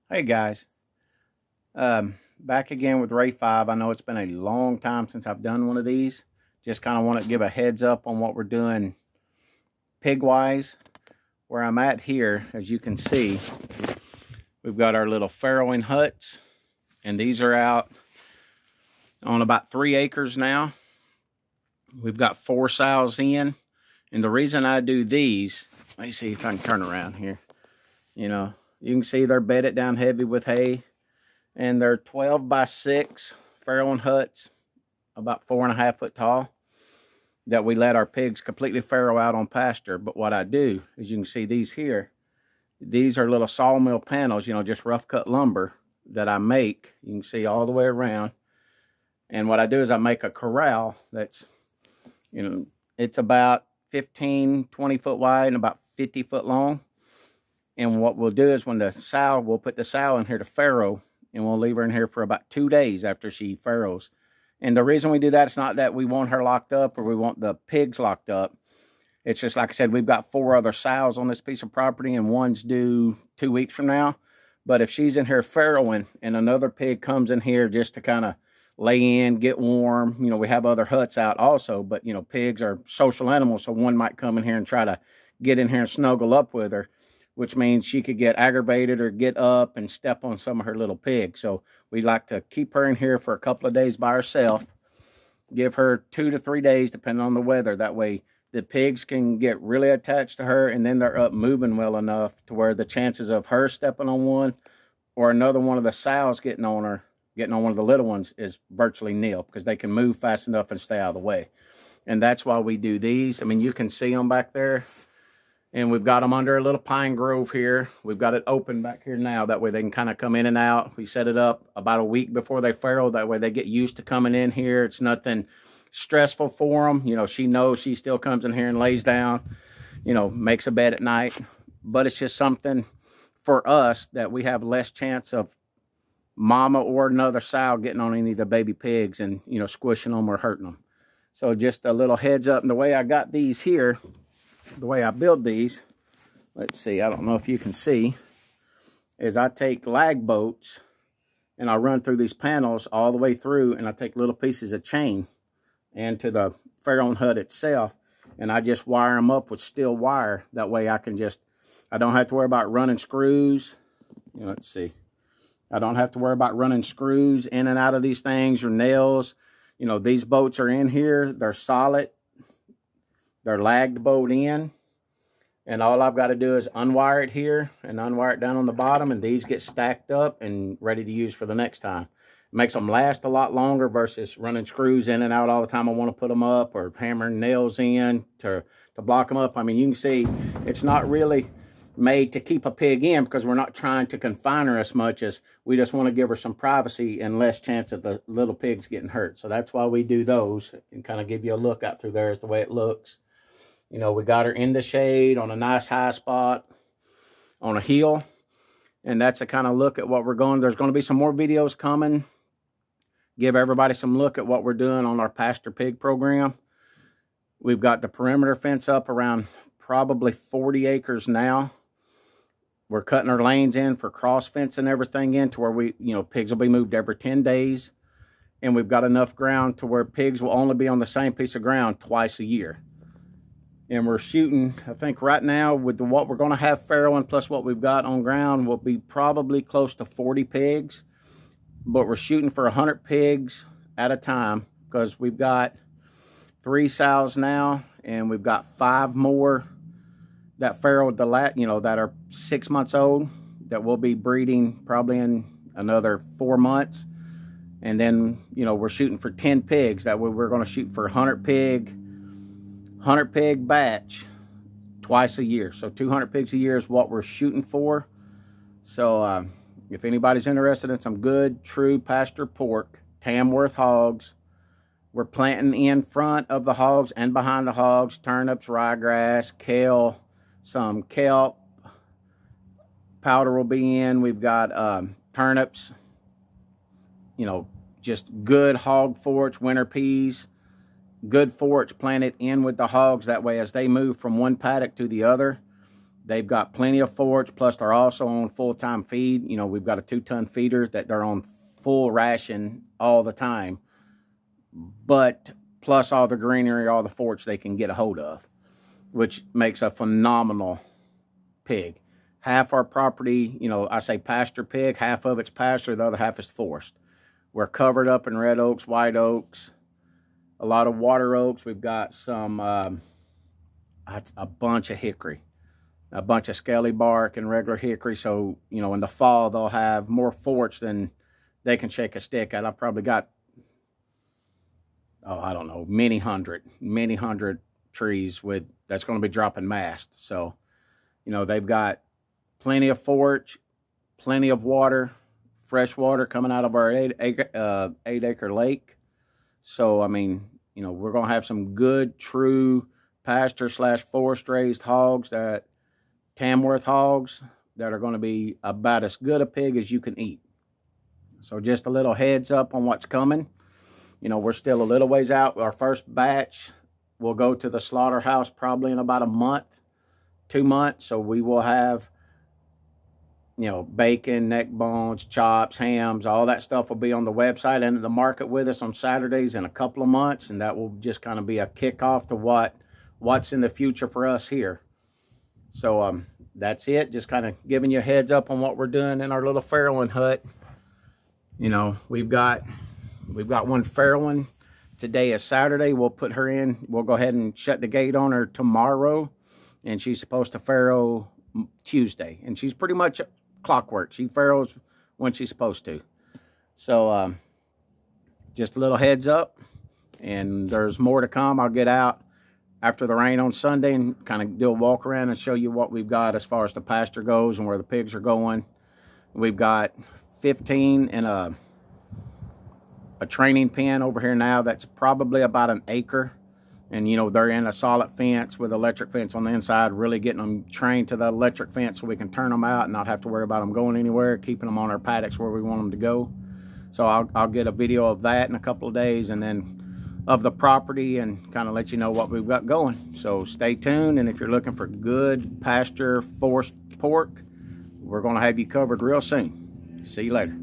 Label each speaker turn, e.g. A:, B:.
A: Hey guys, back again with Ray 5. I know it's been a long time since I've done one of these. Just kind of want to give a heads up on what we're doing pig-wise. Where I'm at here, as you can see, we've got our little farrowing huts, and these are out on about 3 acres now. We've got 4 sows in, and the reason I do these, let me see if I can turn around here. You can see they're bedded down heavy with hay. And they're 12 by 6 farrowing huts, about 4.5 foot tall, that we let our pigs completely farrow out on pasture. But what I do, as you can see these here, these are little sawmill panels, just rough cut lumber that I make. You can see all the way around. And what I do is I make a corral that's, it's about 15, 20 foot wide and about 50 foot long. And what we'll do is when we'll put the sow in here to farrow, and we'll leave her in here for about 2 days after she farrows. And the reason we do that, it's not that we want her locked up or we want the pigs locked up. It's just, like I said, we've got 4 other sows on this piece of property, and one's due 2 weeks from now. But if she's in here farrowing and another pig comes in here just to kind of lay in, get warm, we have other huts out also, but, pigs are social animals, so one might come in here and try to get in here and snuggle up with her, which means she could get aggravated or get up and step on some of her little pigs. So we like to keep her in here for a couple of days by herself, give her 2 to 3 days, depending on the weather. That way the pigs can get really attached to her, and then they're up moving well enough to where the chances of her stepping on one or another one of the sows getting on one of the little ones is virtually nil, because they can move fast enough and stay out of the way. And that's why we do these. I mean, you can see them back there. And we've got them under a little pine grove here. We've got it open back here now. That way they can kind of come in and out. We set it up about a week before they farrow. That way they get used to coming in here. It's nothing stressful for them. She knows she still comes in here and lays down, makes a bed at night. But it's just something for us that we have less chance of mama or another sow getting on any of the baby pigs and, squishing them or hurting them. So just a little heads up. And the way I got these here, the way I build these, let's see, I don't know if you can see, is I take lag bolts and I run through these panels all the way through, and I take little pieces of chain and to the farrowing hut itself, and I just wire them up with steel wire. That way I don't have to worry about running screws. Let's see. I don't have to worry about running screws in and out of these things or nails. These bolts are in here. They're solid. They're lagged bolt in, and all I've got to do is unwire it here and unwire it down on the bottom, and these get stacked up and ready to use for the next time. It makes them last a lot longer versus running screws in and out all the time I want to put them up, or hammering nails in to block them up. I mean, you can see it's not really made to keep a pig in, because we're not trying to confine her as much as we just want to give her some privacy and less chance of the little pigs getting hurt. So that's why we do those, and kind of give you a look out through there at the way it looks. We got her in the shade on a nice high spot on a hill. And that's a kind of look at what we're going. There's going to be some more videos coming. Give everybody some look at what we're doing on our Pasture pig program. We've got the perimeter fence up around probably 40 acres now. We're cutting our lanes in for cross fence and everything in to where pigs will be moved every 10 days. And we've got enough ground to where pigs will only be on the same piece of ground twice a year. And we're shooting, I think right now, with what we're going to have farrowing plus what we've got on ground, will be probably close to 40 pigs. But we're shooting for 100 pigs at a time, because we've got 3 sows now, and we've got 5 more that farrowed that are 6 months old, that will be breeding probably in another 4 months. And then, we're shooting for 10 pigs. That way we're going to shoot for 100 pig batch twice a year. So 200 pigs a year is what we're shooting for. So if anybody's interested in some good true pasture pork, Tamworth hogs, we're planting in front of the hogs and behind the hogs turnips, ryegrass, kale, some kelp powder will be in. We've got turnips, just good hog forage, winter peas, good forage planted in with the hogs. That way, as they move from one paddock to the other, They've got plenty of forage, plus they're also on full-time feed. You know, we've got a 2-ton feeder that they're on full ration all the time, but plus all the greenery, all the forage they can get a hold of, which makes a phenomenal pig. Half our property, you know, I say pasture pig, half of it's pasture, the other half is forest. We're covered up in red oaks, white oaks, a lot of water oaks. We've got some, a bunch of hickory, a bunch of scaly bark and regular hickory. So, you know, in the fall, they'll have more forage than they can shake a stick at. I've probably got, oh, I don't know, many hundred trees that's going to be dropping mast. So, you know, they've got plenty of forage, plenty of water, fresh water coming out of our 8-acre lake. So, I mean, you know, we're going to have some good, true pasture / forest raised hogs, that Tamworth hogs, that are going to be about as good a pig as you can eat. So just a little heads up on what's coming. You know, we're still a little ways out. Our first batch will go to the slaughterhouse probably in about a month, 2 months. So we will have, you know, bacon, neck bones, chops, hams, all that stuff will be on the website and at the market with us on Saturdays in a couple of months. And that will just kind of be a kickoff to what's in the future for us here. So that's it. Just kind of giving you a heads up on what we're doing in our little farrowing hut. You know, we've got one farrowing. Today is Saturday. We'll put her in. We'll go ahead and shut the gate on her tomorrow. And she's supposed to farrow Tuesday. And she's pretty much clockwork. She farrows when she's supposed to. So just a little heads up. And there's more to come. I'll get out after the rain on Sunday and kind of do a walk around and show you what we've got as far as the pasture goes and where the pigs are going. We've got 15 in a training pen over here now that's probably about an acre. And, you know, they're in a solid fence with electric fence on the inside, really getting them trained to the electric fence so we can turn them out and not have to worry about them going anywhere, keeping them on our paddocks where we want them to go. So I'll get a video of that in a couple of days, and then of the property, and kind of let you know what we've got going. So stay tuned, and if you're looking for good pasture forced pork, we're going to have you covered real soon. See you later.